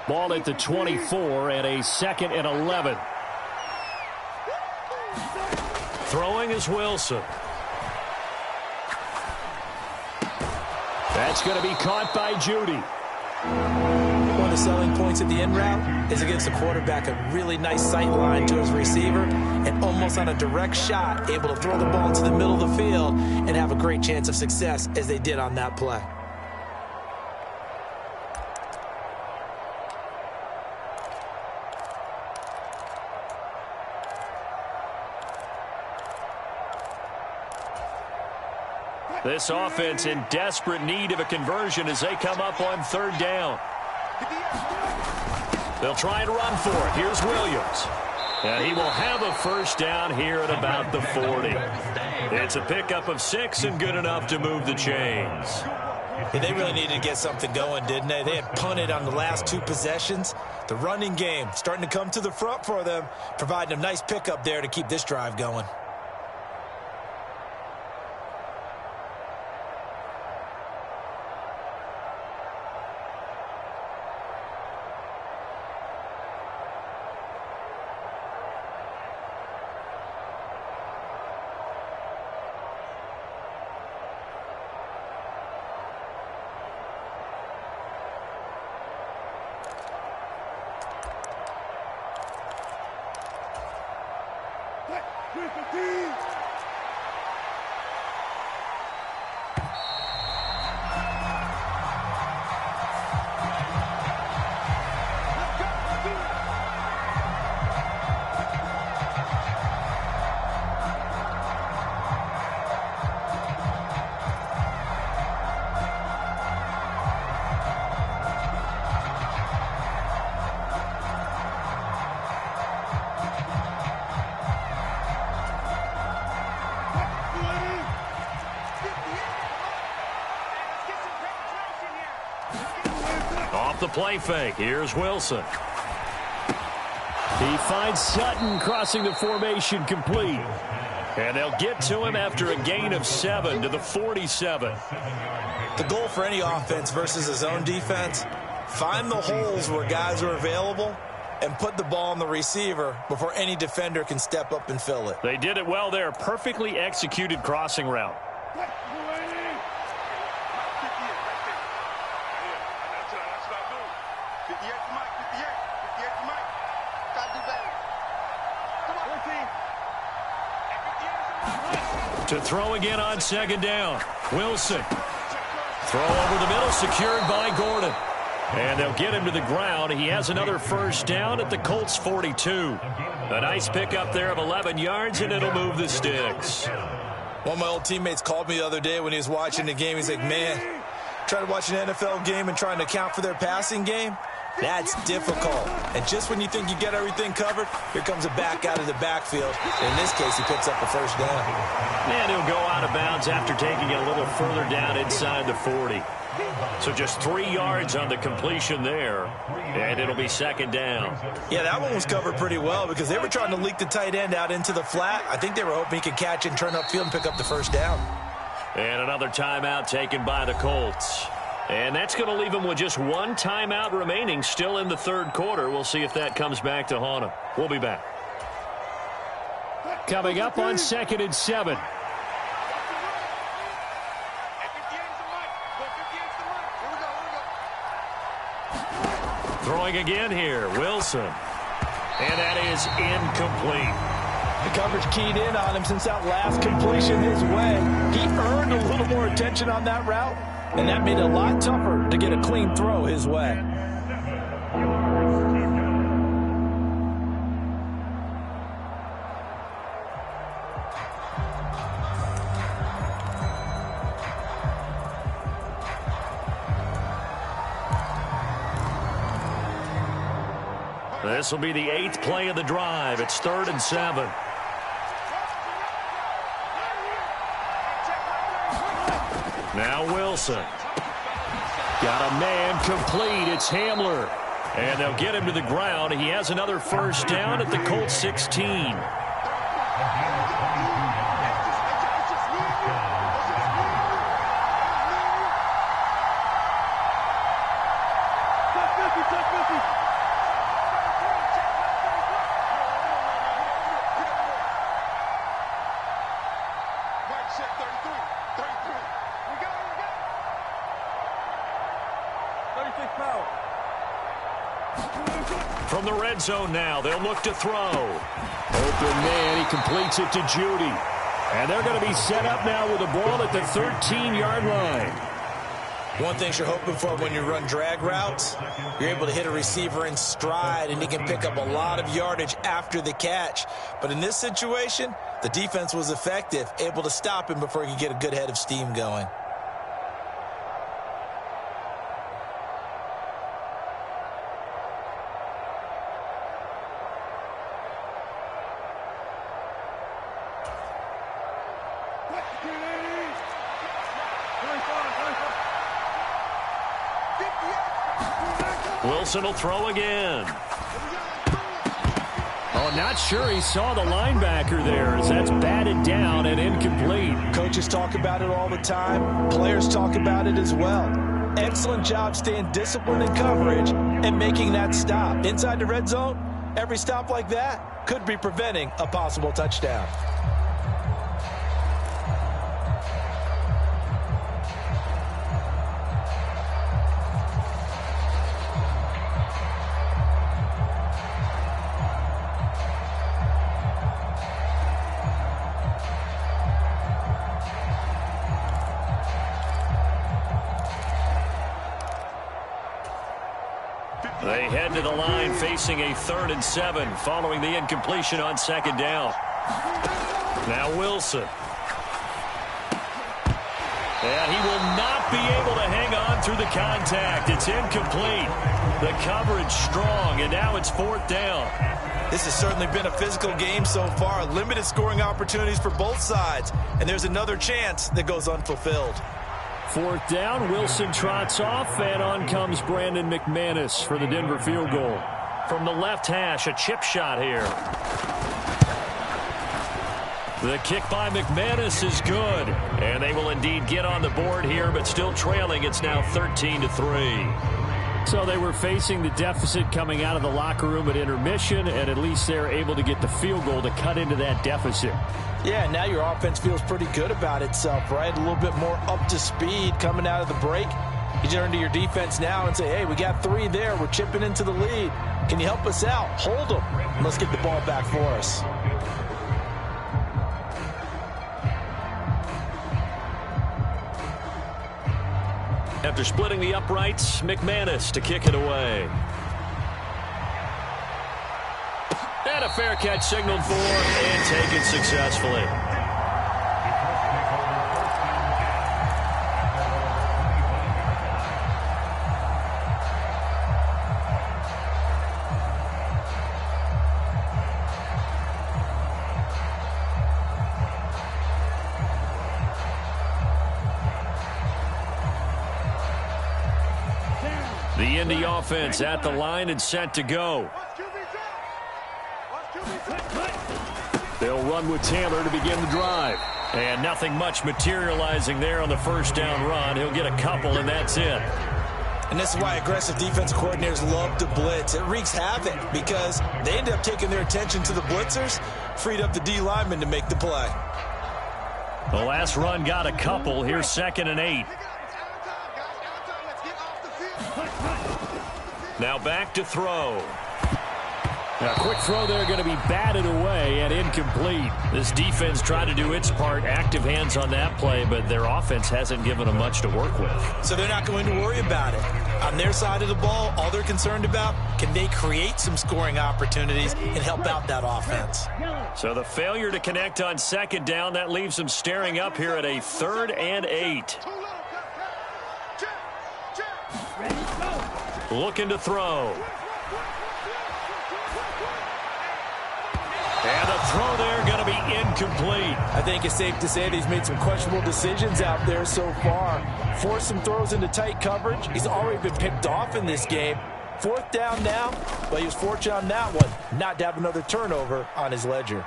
Ball at the 24 and a 2nd and 11. Throwing is Wilson. That's going to be caught by Judy. One of the selling points of the in route is against the quarterback, a really nice sight line to his receiver, and almost on a direct shot, able to throw the ball into the middle of the field and have a great chance of success as they did on that play. This offense in desperate need of a conversion as they come up on 3rd down. They'll try and run for it. Here's Williams. And he will have a 1st down here at about the 40. It's a pickup of 6 and good enough to move the chains. Yeah, they really needed to get something going, didn't they? They had punted on the last 2 possessions. The running game starting to come to the front for them, providing a nice pickup there to keep this drive going. Off the play fake. Here's Wilson. He finds Sutton crossing the formation complete. And they'll get to him after a gain of 7 to the 47. The goal for any offense versus a zone defense, find the holes where guys are available and put the ball on the receiver before any defender can step up and fill it. They did it well there. Perfectly executed crossing route. To throw again on 2nd down. Wilson. Throw over the middle, secured by Gordon. And they'll get him to the ground. He has another 1st down at the Colts 42. A nice pickup there of 11 yards, and it'll move the sticks. One of my old teammates called me the other day when he was watching the game. He's like, man, trying to watch an NFL game and trying to account for their passing game, that's difficult. And just when you think you get everything covered, here comes a back out of the backfield. In this case, he picks up a 1st down. And he'll go out of bounds after taking it a little further down inside the 40. So just 3 yards on the completion there, and it'll be 2nd down. Yeah, that one was covered pretty well because they were trying to leak the tight end out into the flat. I think they were hoping he could catch it and turn upfield and pick up the 1st down. And another timeout taken by the Colts. And that's going to leave them with just 1 timeout remaining still in the 3rd quarter. We'll see if that comes back to haunt them. We'll be back. Coming up on 2nd and 7. Throwing again here, Wilson. And that is incomplete. The coverage keyed in on him since that last completion his way. He earned a little more attention on that route, and that made it a lot tougher to get a clean throw his way. This will be the 8th play of the drive. It's 3rd and 7. Now Wilson. Got a man complete. It's Hamler. And they'll get him to the ground. He has another 1st down at the Colts 16. From the red zone now, they'll look to throw. Open man, he completes it to Judy. And they're going to be set up now with the ball at the 13-yard line. One thing you're hoping for when you run drag routes, you're able to hit a receiver in stride, and he can pick up a lot of yardage after the catch. But in this situation, the defense was effective, able to stop him before he could get a good head of steam going. Wilson will throw again. Oh, not sure he saw the linebacker there as that's batted down and incomplete. Coaches talk about it all the time. Players talk about it as well. Excellent job staying disciplined in coverage and making that stop. Inside the red zone, every stop like that could be preventing a possible touchdown. They head to the line facing a 3rd and 7 following the incompletion on 2nd down. Now Wilson. And he will not be able to hang on through the contact. It's incomplete. The coverage strong, and now it's 4th down. This has certainly been a physical game so far. Limited scoring opportunities for both sides. And there's another chance that goes unfulfilled. 4th down, Wilson trots off, and on comes Brandon McManus for the Denver field goal. From the left hash, a chip shot here. The kick by McManus is good, and they will indeed get on the board here, but still trailing. It's now 13-3. So they were facing the deficit coming out of the locker room at intermission, and at least they're able to get the field goal to cut into that deficit. Yeah, now your offense feels pretty good about itself, right? A little bit more up to speed coming out of the break. You turn to your defense now and say, hey, we got 3 there. We're chipping into the lead. Can you help us out? Hold them. And let's get the ball back for us. After splitting the uprights, McManus to kick it away. And a fair catch signaled for and taken successfully. The Indy offense at the line and set to go. They'll run with Taylor to begin the drive. And nothing much materializing there on the 1st down run. He'll get a couple, and that's it. And this is why aggressive defense coordinators love to blitz. It wreaks havoc because they end up taking their attention to the blitzers, freed up the D lineman to make the play. The last run got a couple. Here's 2nd and 8. Now back to throw. A quick throw there going to be batted away and incomplete. This defense tried to do its part, active hands on that play, but their offense hasn't given them much to work with. So they're not going to worry about it. On their side of the ball, all they're concerned about, can they create some scoring opportunities and help out that offense? So the failure to connect on 2nd down, that leaves them staring up here at a 3rd and 8. Looking to throw. And the throw there going to be incomplete. I think it's safe to say that he's made some questionable decisions out there so far. Forced some throws into tight coverage. He's already been picked off in this game. 4th down now, but he was fortunate on that one not to have another turnover on his ledger.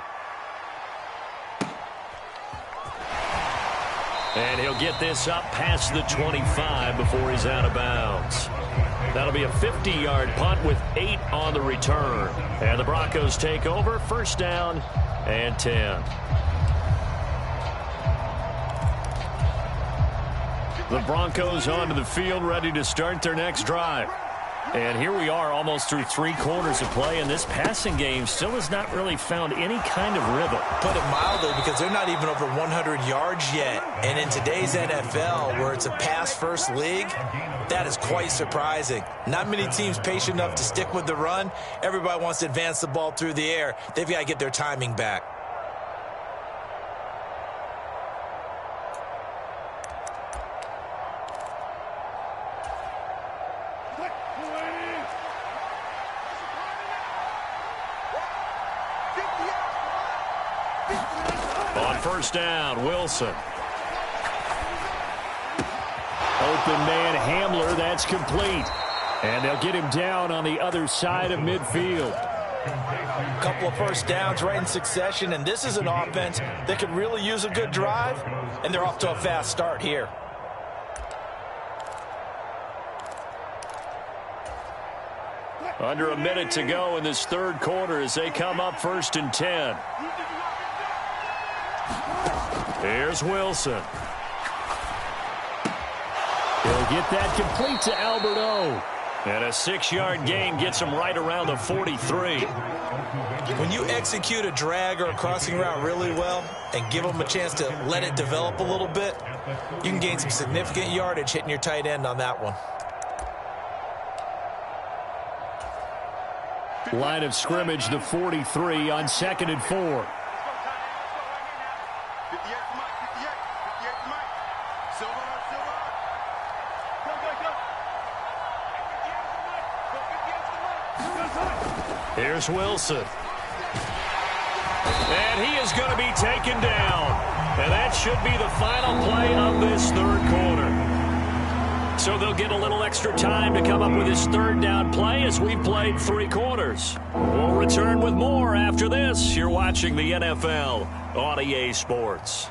And he'll get this up past the 25 before he's out of bounds. That'll be a 50-yard punt with 8 on the return. And the Broncos take over, 1st down and 10. The Broncos onto the field, ready to start their next drive. And here we are almost through 3 quarters of play, and this passing game still has not really found any kind of rhythm. Put it mildly, because they're not even over 100 yards yet. And in today's NFL, where it's a pass-first league, that is quite surprising. Not many teams patient enough to stick with the run. Everybody wants to advance the ball through the air. They've got to get their timing back. On first down, Wilson. Open man Hamler, that's complete. And they'll get him down on the other side of midfield. A couple of first downs right in succession, and this is an offense that could really use a good drive, and they're off to a fast start here. Under a minute to go in this third quarter as they come up 1st and 10. Here's Wilson. He'll get that complete to Alberto. And a 6-yard gain gets him right around the 43. When you execute a drag or a crossing route really well and give them a chance to let it develop a little bit, you can gain some significant yardage hitting your tight end on that one. Line of scrimmage, the 43 on 2nd and 4. Here's Wilson. And he is going to be taken down. And that should be the final play of this third quarter. So they'll get a little extra time to come up with his third down play as we've played 3 quarters. We'll return with more after this. You're watching the NFL on EA Sports.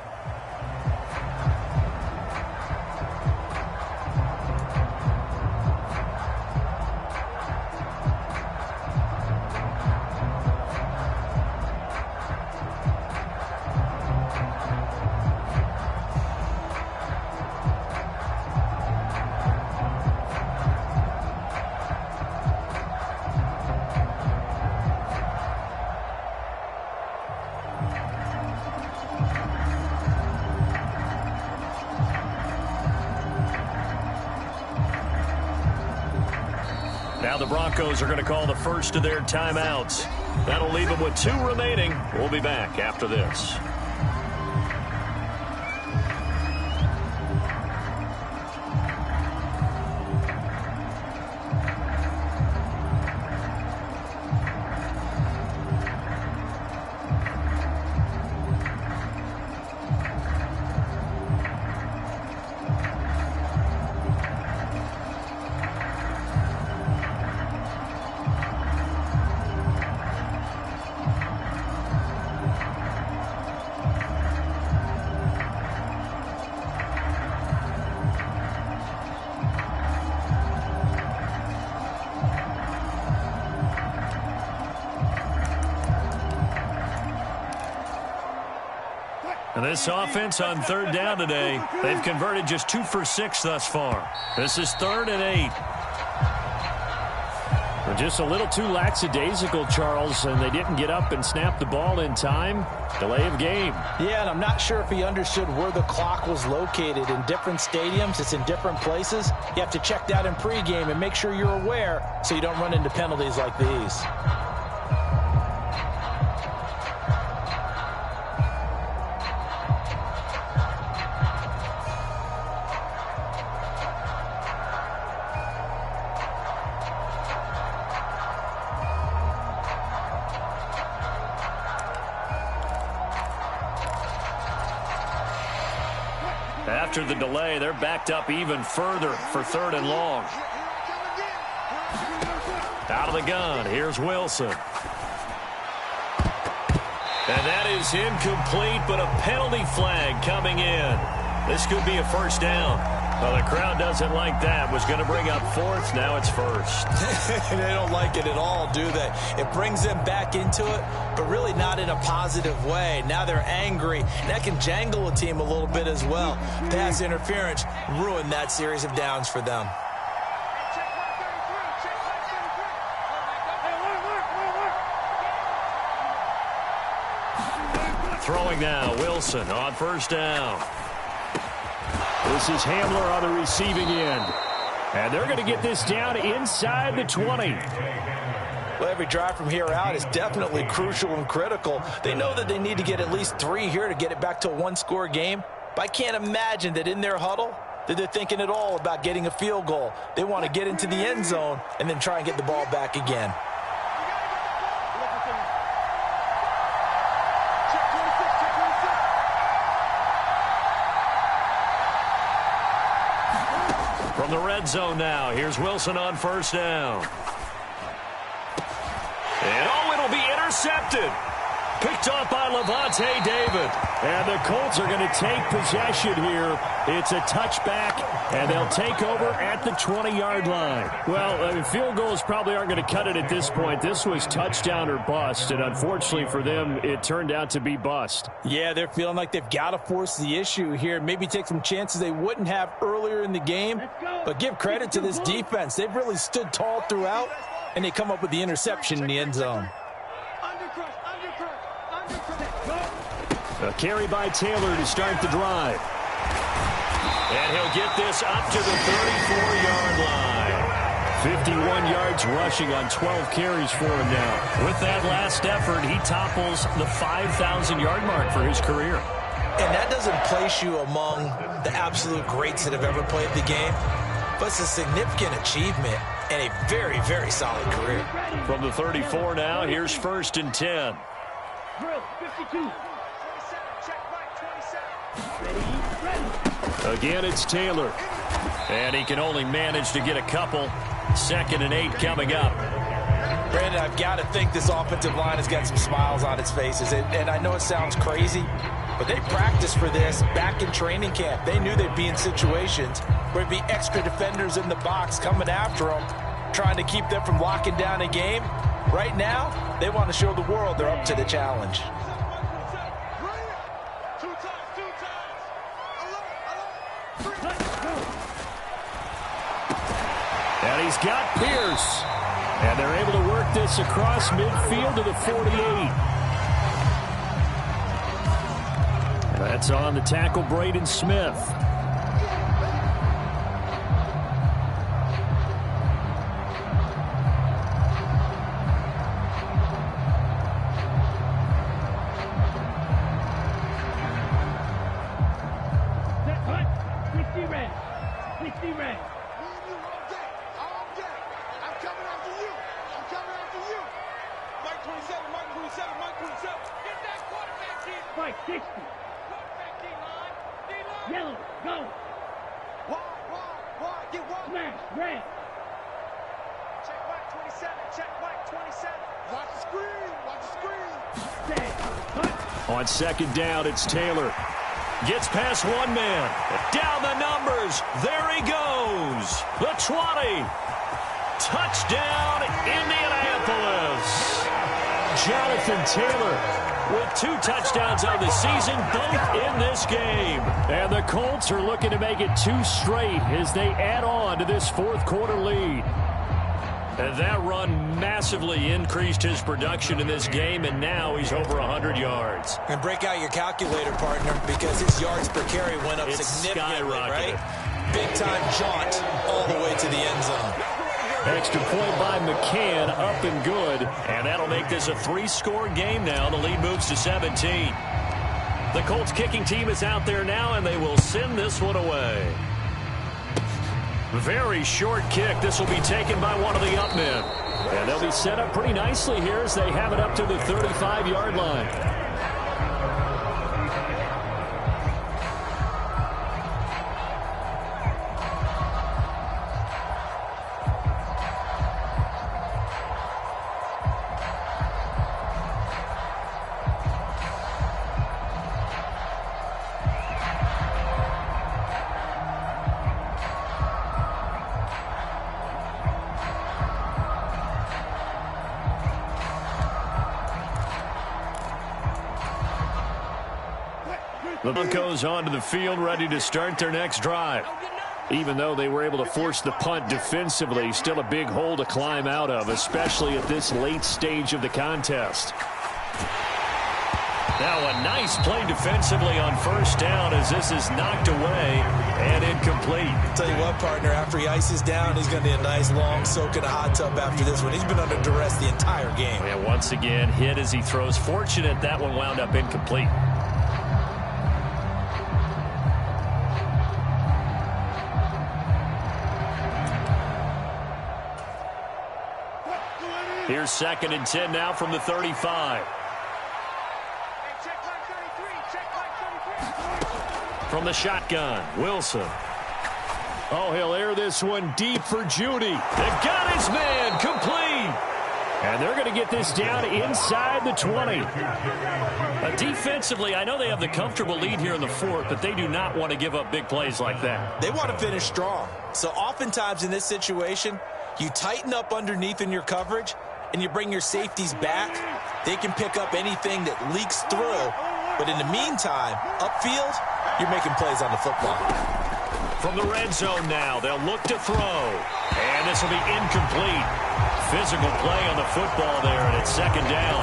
Now the Broncos are going to call the first of their timeouts. That'll leave them with 2 remaining. We'll be back after this. And this offense on third down today, they've converted just 2 for 6 thus far. This is 3rd and 8. They're just a little too lackadaisical, Charles, and they didn't get up and snap the ball in time. Delay of game. Yeah, and I'm not sure if he understood where the clock was located. In different stadiums, it's in different places. You have to check that in pregame and make sure you're aware so you don't run into penalties like these. After the delay, they're backed up even further for 3rd and long. Out of the gun, here's Wilson. And that is incomplete, but a penalty flag coming in. This could be a first down. Well, the crowd doesn't like that. Was going to bring up 4th. Now it's 1st. They don't like it at all, do they? It brings them back into it, but really not in a positive way. Now they're angry. That can jangle a team a little bit as well. Pass interference ruined that series of downs for them. Throwing now, Wilson on first down. This is Hamler on the receiving end. And they're going to get this down inside the 20. Well, every drive from here out is definitely crucial and critical. They know that they need to get at least 3 here to get it back to a one-score game. But I can't imagine that in their huddle that they're thinking at all about getting a field goal. They want to get into the end zone and then try and get the ball back again. From the red zone now, here's Wilson on first down. And it'll be intercepted. Picked off by Levante David. And the Colts are going to take possession here. It's a touchback, and they'll take over at the 20-yard line. Well, field goals probably aren't going to cut it at this point. This was touchdown or bust, and unfortunately for them, it turned out to be bust. Yeah, they're feeling like they've got to force the issue here. Maybe take some chances they wouldn't have earlier in the game. But give credit to this defense. They've really stood tall throughout, and they come up with the interception in the end zone. A carry by Taylor to start the drive. And he'll get this up to the 34-yard line. 51 yards rushing on 12 carries for him now. With that last effort, he topples the 5,000-yard mark for his career. And that doesn't place you among the absolute greats that have ever played the game, but it's a significant achievement and a very, very solid career. From the 34 now, here's 1st and 10. Drill, 52. Again, it's Taylor. And he can only manage to get a couple. 2nd and 8 coming up. Brandon, I've got to think this offensive line has got some smiles on its faces. And I know it sounds crazy, but they practiced for this back in training camp. They knew they'd be in situations where there'd be extra defenders in the box coming after them, trying to keep them from locking down a game. Right now, they want to show the world they're up to the challenge. And he's got Pierce. And they're able to work this across midfield to the 48. That's on the tackle, Braden Smith. On 2nd down, it's Taylor. Gets past one man. Down the numbers. There he goes. The 20. Touchdown, Indianapolis. Jonathan Taylor with 2 touchdowns on the season, both in this game. And the Colts are looking to make it 2 straight as they add on to this 4th quarter lead. And that run massively increased his production in this game, and now he's over 100 yards. And break out your calculator, partner, because his yards per carry went up significantly, right? Big-time jaunt all the way to the end zone. Extra point by McCann, up and good. And that'll make this a 3-score game now. The lead moves to 17. The Colts kicking team is out there now, and they will send this one away. Very short kick. This will be taken by one of the up men. And they'll be set up pretty nicely here as they have it up to the 35-yard line. The Broncos onto the field, ready to start their next drive. Even though they were able to force the punt defensively, still a big hole to climb out of, especially at this late stage of the contest. Now a nice play defensively on first down as this is knocked away and incomplete. Tell you what, partner, after he ices down, he's going to need a nice long soak in a hot tub after this one. He's been under duress the entire game. And once again, hit as he throws. Fortunate that one wound up incomplete. Here's 2nd and 10 now from the 35. From the shotgun, Wilson. Oh, he'll air this one deep for Judy. They've got his man complete. And they're going to get this down inside the 20. Defensively, I know they have the comfortable lead here in the 4th, but they do not want to give up big plays like that. They want to finish strong. So oftentimes in this situation, you tighten up underneath in your coverage, and you bring your safeties back. They can pick up anything that leaks through. But in the meantime, upfield, you're making plays on the football. From the red zone now, they'll look to throw. And this will be incomplete. Physical play on the football there, and it's 2nd down.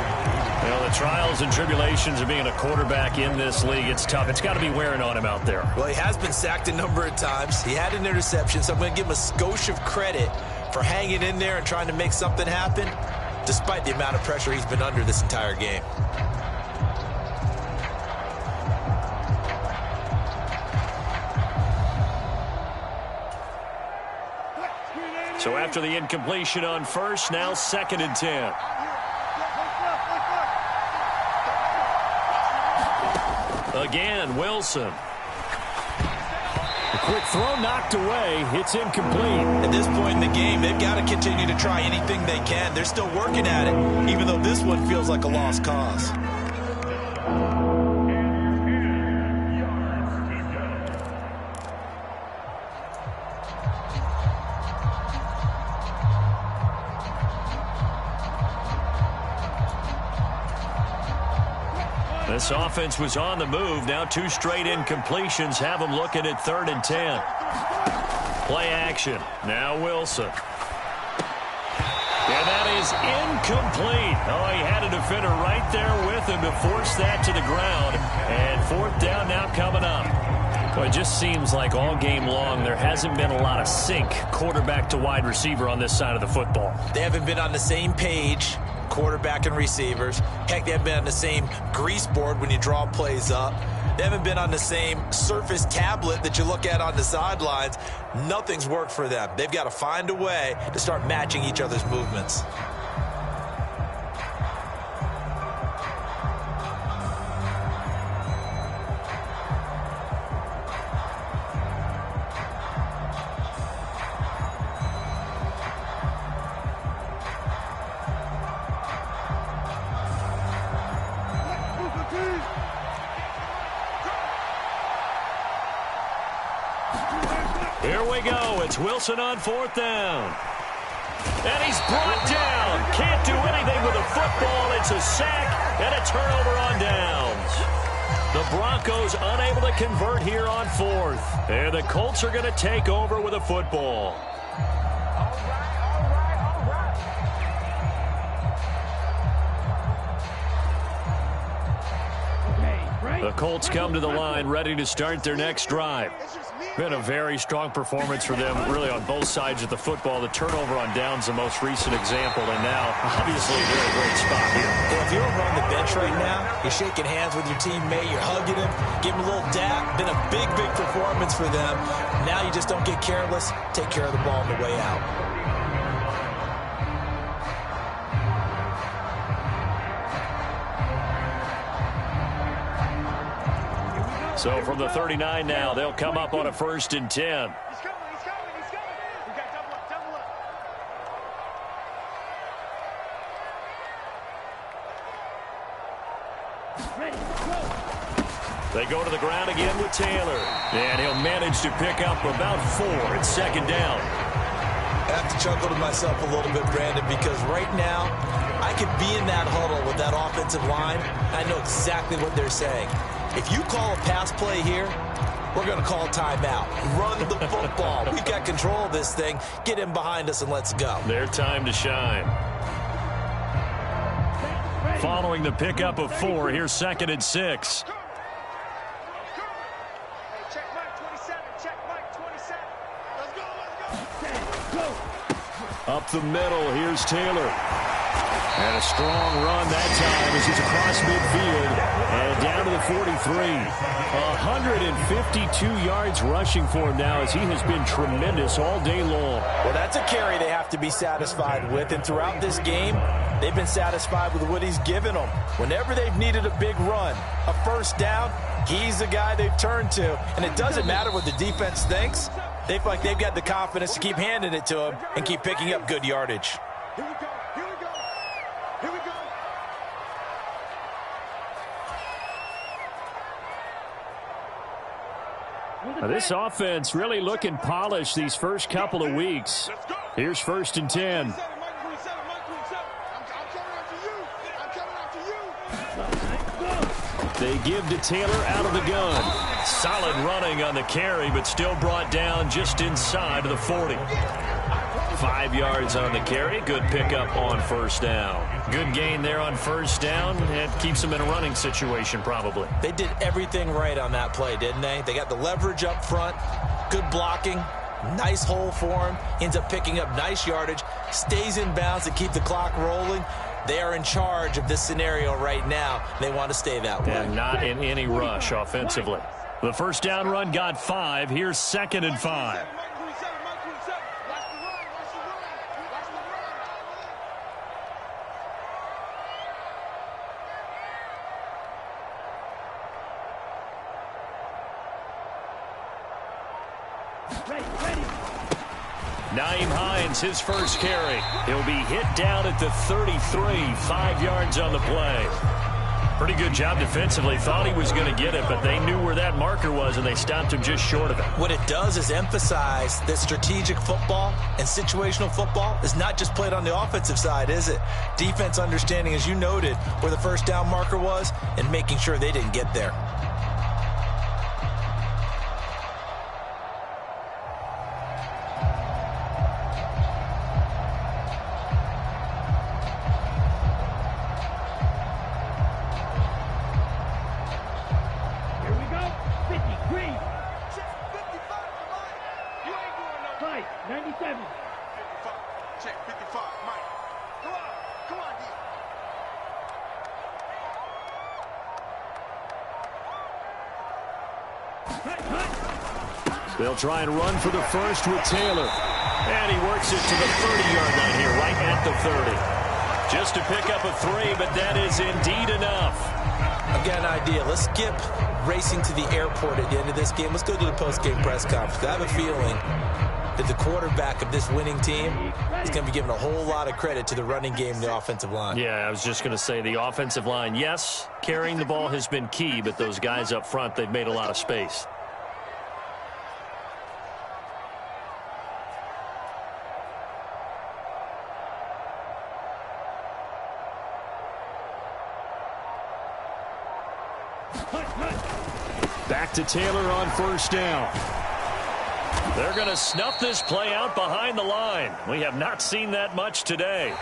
Well, the trials and tribulations of being a quarterback in this league, it's tough. It's got to be wearing on him out there. Well, he has been sacked a number of times. He had an interception, so I'm going to give him a skosh of credit for hanging in there and trying to make something happen, despite the amount of pressure he's been under this entire game. So after the incompletion on first, now 2nd and 10. Again, Wilson. A quick throw knocked away. It's incomplete. At this point in the game, they've got to continue to try anything they can. They're still working at it, even though this one feels like a lost cause. This offense was on the move. Now 2 straight incompletions have them looking at 3rd and 10. Play action. Now Wilson. And that is incomplete. Oh, he had a defender right there with him to force that to the ground. And 4th down now coming up. Well, it just seems like all game long there hasn't been a lot of sync quarterback to wide receiver on this side of the football. They haven't been on the same page, quarterback and receivers. Heck, they haven't been on the same grease board when you draw plays up. They haven't been on the same surface tablet that you look at on the sidelines. Nothing's worked for them. They've got to find a way to start matching each other's movements. Here we go. It's Wilson on 4th down. And he's brought down. Can't do anything with the football. It's a sack and a turnover on downs. The Broncos unable to convert here on 4th. And the Colts are going to take over with a football. The Colts come to the line ready to start their next drive. Been a very strong performance for them, really, on both sides of the football. The turnover on downs, the most recent example, and now, obviously, they're in a great spot here. Well, if you're over on the bench right now, you're shaking hands with your teammate, you're hugging him, give him a little dap. Been a big, big performance for them. Now you just don't get careless. Take care of the ball on the way out. So from the 39 now, they'll come up on a 1st and 10. He's coming, he's coming, he's coming. We got double up, double up. Ready, go. They go to the ground again with Taylor. And he'll manage to pick up about 4. It's 2nd down. I have to chuckle to myself a little bit, Brandon, because right now I could be in that huddle with that offensive line. I know exactly what they're saying. If you call a pass play here, we're going to call a timeout. Run the football. We've got control of this thing. Get in behind us and let's go. Their time to shine. Following the pickup of 4, here's 2nd and 6. Hey, check Mike 27. Check Mike 27. Let's go. Up the middle, here's Taylor. And a strong run that time as he's across midfield and down to the 43. 152 yards rushing for him now as he has been tremendous all day long. Well, that's a carry they have to be satisfied with, and throughout this game, they've been satisfied with what he's given them. Whenever they've needed a big run, a first down, he's the guy they've turned to. And it doesn't matter what the defense thinks. They feel like they've got the confidence to keep handing it to him and keep picking up good yardage. Here we go. Here we go. Here we go. Now, this offense really looking polished these first couple of weeks. Here's 1st and 10. They give to Taylor out of the gun. Solid running on the carry, but still brought down just inside of the 40. 5 yards on the carry. Good pickup on 1st down. Good gain there on 1st down. It keeps them in a running situation probably. They did everything right on that play, didn't they? They got the leverage up front, good blocking, nice hole for him, ends up picking up nice yardage, stays in bounds to keep the clock rolling. They are in charge of this scenario right now. They want to stay that way. And not in any rush offensively. The 1st down run got 5. Here's 2nd and 5. Naeem Hines, his first carry. He'll be hit down at the 33, 5 yards on the play. Pretty good job defensively. Thought he was going to get it, but they knew where that marker was, and they stopped him just short of it. What it does is emphasize that strategic football and situational football is not just played on the offensive side, is it? Defense understanding, as you noted, where the 1st down marker was and making sure they didn't get there. They'll try and run for the 1st with Taylor. And he works it to the 30-yard line here, right at the 30. Just to pick up a 3, but that is indeed enough. I've got an idea. Let's skip racing to the airport at the end of this game. Let's go to the post-game press conference. I have a feeling that the quarterback of this winning team is going to be giving a whole lot of credit to the running game and the offensive line. Yeah, I was just going to say the offensive line, yes, carrying the ball has been key, but those guys up front, they've made a lot of space. Back to Taylor on 1st down. They're going to snuff this play out behind the line. We have not seen that much today.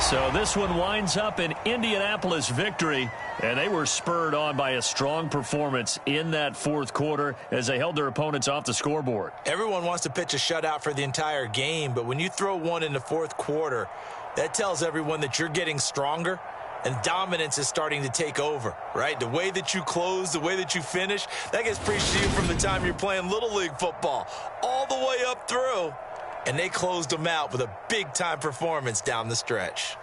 So this one winds up an Indianapolis victory, and they were spurred on by a strong performance in that 4th quarter as they held their opponents off the scoreboard. Everyone wants to pitch a shutout for the entire game, but when you throw one in the 4th quarter, that tells everyone that you're getting stronger. And dominance is starting to take over, right? The way that you close, the way that you finish, that gets preached to you from the time you're playing Little League football all the way up through. And they closed them out with a big-time performance down the stretch.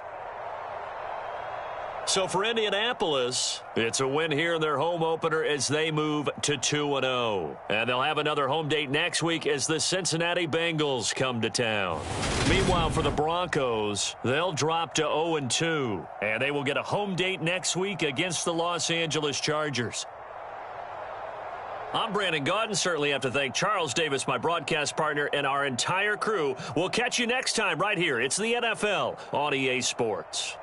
So for Indianapolis, it's a win here in their home opener as they move to 2-0. And they'll have another home date next week as the Cincinnati Bengals come to town. Meanwhile, for the Broncos, they'll drop to 0-2. And they will get a home date next week against the Los Angeles Chargers. I'm Brandon Gaudin. Certainly have to thank Charles Davis, my broadcast partner, and our entire crew. We'll catch you next time right here. It's the NFL on EA Sports.